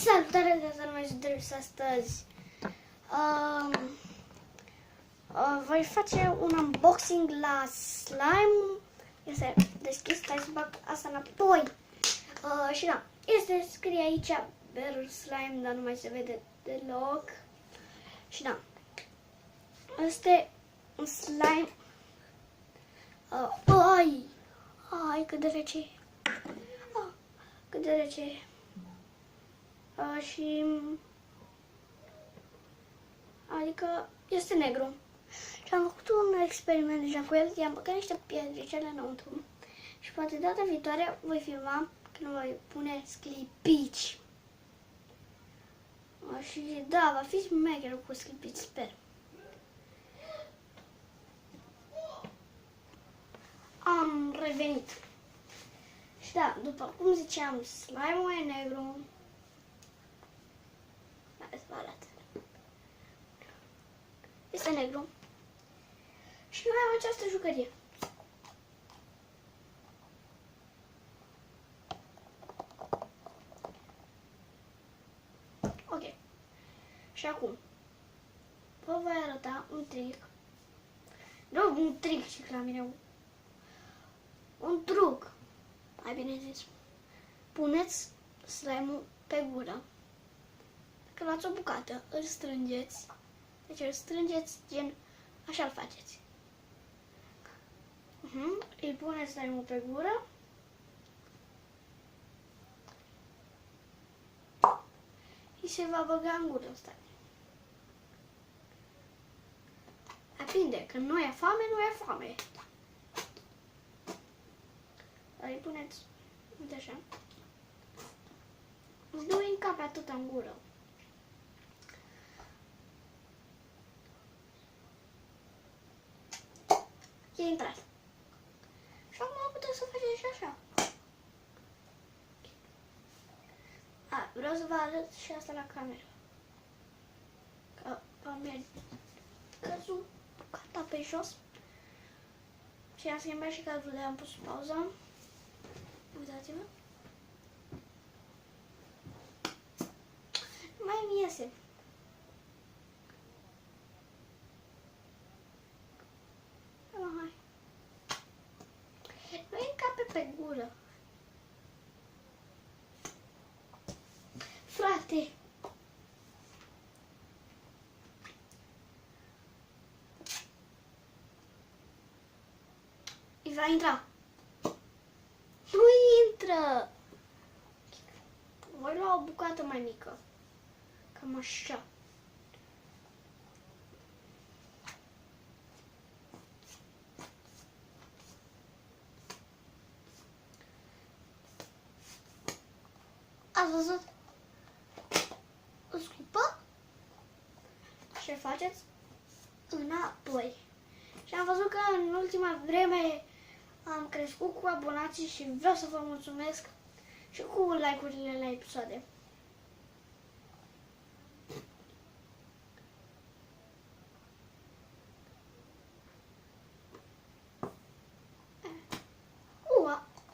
Salutare, că mai Dreps astăzi. Voi face un unboxing la slime. Este deschis, stai să bag asta înapoi. Și da, este scrie aici Better Slime, dar nu mai se vede deloc. Și da, este un slime. Ai, cât de rece e. Cât de rece e. Și adică este negru. Și am făcut un experiment deja cu el, i-am băgat niște piedricele înăuntru. Și poate data viitoare voi filma când voi pune sclipici. Și da, va fi smecher cu sclipici, sper. Am revenit. Și da, după cum ziceam, slime-ul e negru. Hai să vă arăt. Este negru. Și noi am această jucărie. Ok. Și acum vă voi arăta un trick. Nu un trick și la mine. Un truc. Mai bine zis. Puneți slime-ul pe gură. Dacă luați o bucată, îl strângeți. Deci îl strângeți gen așa-l faceți. Îi puneți slime-ul pe gură. Și se va băga în gură ăsta. Depinde, că nu e foame, nu e foame. Dar îi puneți, uite așa. Nu îi încape atât în gură. E intrat. Și acum puteți să faceți și așa. Vreau să vă arăt și asta la cameră. Că mi-a căzut bucata pe jos. Și am schimbat și cadrul de am pus pauza. Uitați-vă. Mai mi iese. Hai. Nu încape pe gură. Frate. Îi va intra. Nu intră. Voi lua o bucată mai mică. Cam așa. Ați văzut? O scuipă și faceți înapoi. Și am văzut că în ultima vreme am crescut cu abonații și vreau să vă mulțumesc și cu like-urile la episoade.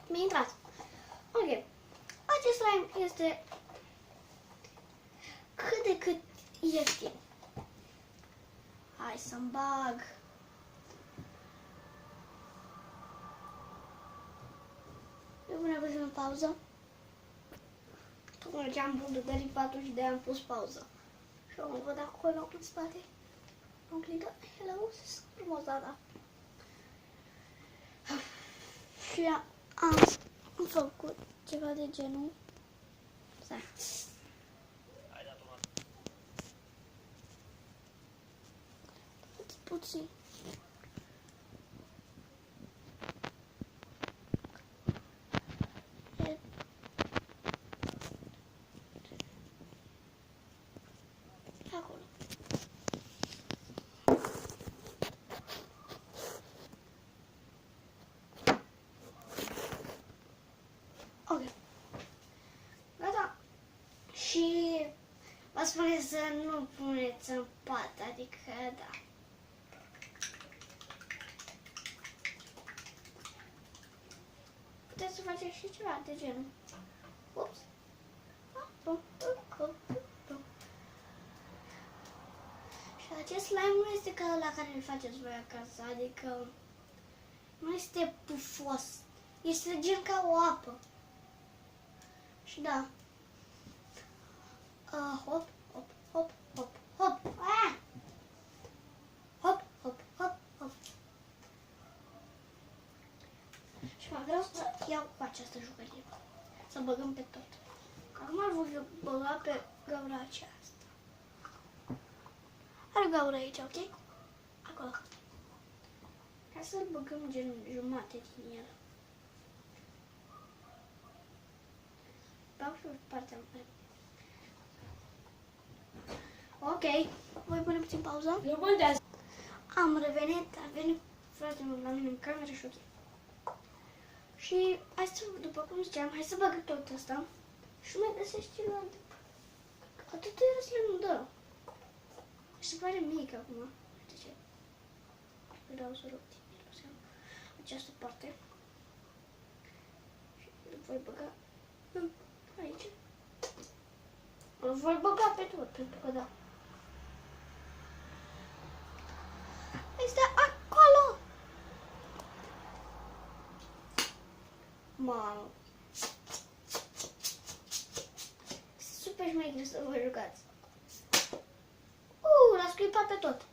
Mi-a intrat. Ok. Acest slime este cât de cât ieftin. Hai să-mi bag. Eu pune puțin în pauză. Tocmai ce am putut de ripatul și de-aia am pus pauză. Și o văd acolo în spate. Am clicat. Hello, sunt frumos data. Și am făcut ceva de genul. Stai. Puțin. Acolo. Ok. Gata. Și vă spune să nu puneți în pat, adică da. Puteți să faceți și ceva de genul. Ups. Bun. Acest slime nu este ca la care îl faceți voi acasă, adică nu este pufos. Este gen ca o apă. Și da. Hop, hop, hop, hop, hop. Ah! Hop, hop, hop, hop. Și mai vreau să iau cu această jucărie. Să băgăm pe tot. Acum ar voi băga pe gaura aceasta. Are gaura aici, ok? Acolo. Hai să-l băgăm gen jumate din el. Bag și partea mai. Ok. Voi pune puțin pauză? Nu contează. Am revenit, a venit fratele meu la mine în cameră și ok. Și hai să, după cum ziceam, hai să băgă tot ăsta și nu mai găsești celălalt. Atât era slime-ul, da. Și se pare mic acum. Uite ce. Vreau să rup această parte. Și îl voi băga aici. Îl voi băga pe tot, pentru că da. Este acolo! Mamă! Super șmecher să vă jucați. L-a scuipat pe tot.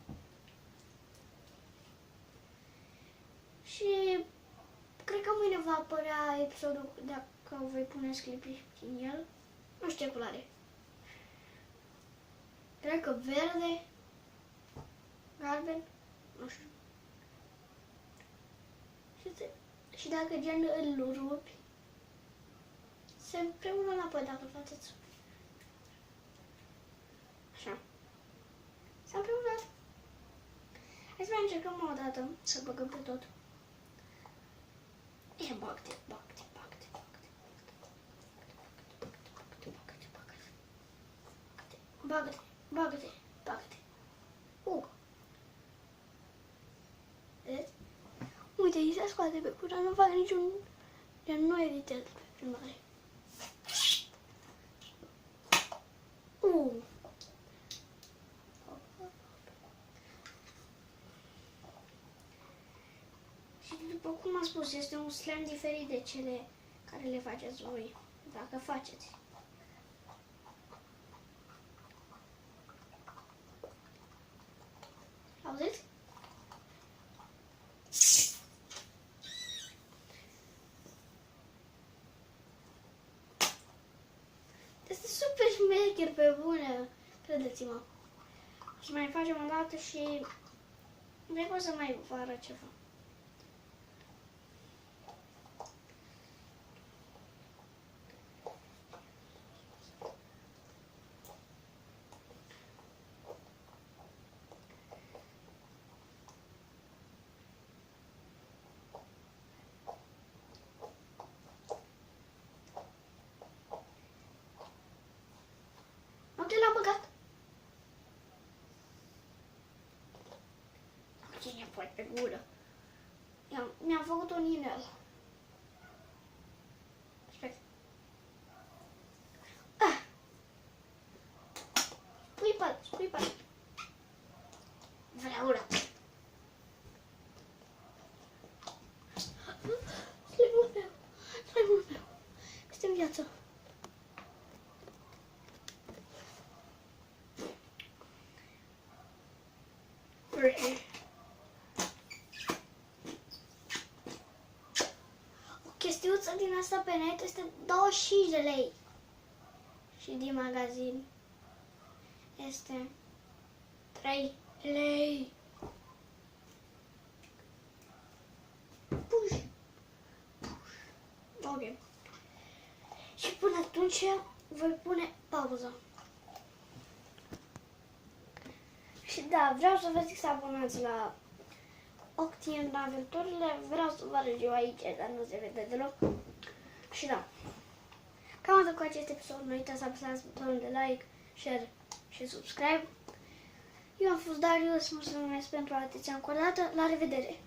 Și cred că mâine va apărea episodul dacă voi pune clipuri din el. Nu știu ce culoare. Cred că verde, galben, nu știu. Și dacă gen îl rupi, se împreună înapoi dacă îl faceți. Așa. S-a împreunat. Hai să mai încercăm o dată să băgăm pe tot. E, bag-te, bag-te, bag-te, bag-te, bag-te, bag-te, bag-te, bag-te. Vedeți? Uite, îi se scoate pe cura, nu fac niciun... Gen, nu editez pe filmare. Și după cum am spus, este un slime diferit de cele care le faceți voi, dacă faceți. Auziți? Este super șmecher pe bune, credeți-mă. O să mai facem o dată și cred că o să mai vă arăt ceva. Unde l-am băgat? Cine poate pe gură? Mi-am făcut un inel. Respect. Scuipă-l. Vreau ăla. Slime-ul meu. Este în viață. O chestiuță din asta pe net este 25 de lei. Și din magazin este 3 lei. Puș. Ok. Și până atunci voi pune pauză. Și da, vreau să vă zic să abonați la Octien Aventurile. Vreau să vă arăt eu aici, dar nu se vede deloc. Și da. Cam atât cu acest episod. Nu uitați să apăsați butonul de like, share și subscribe. Eu am fost Darius, mulțumesc pentru atenție încă o dată. La revedere!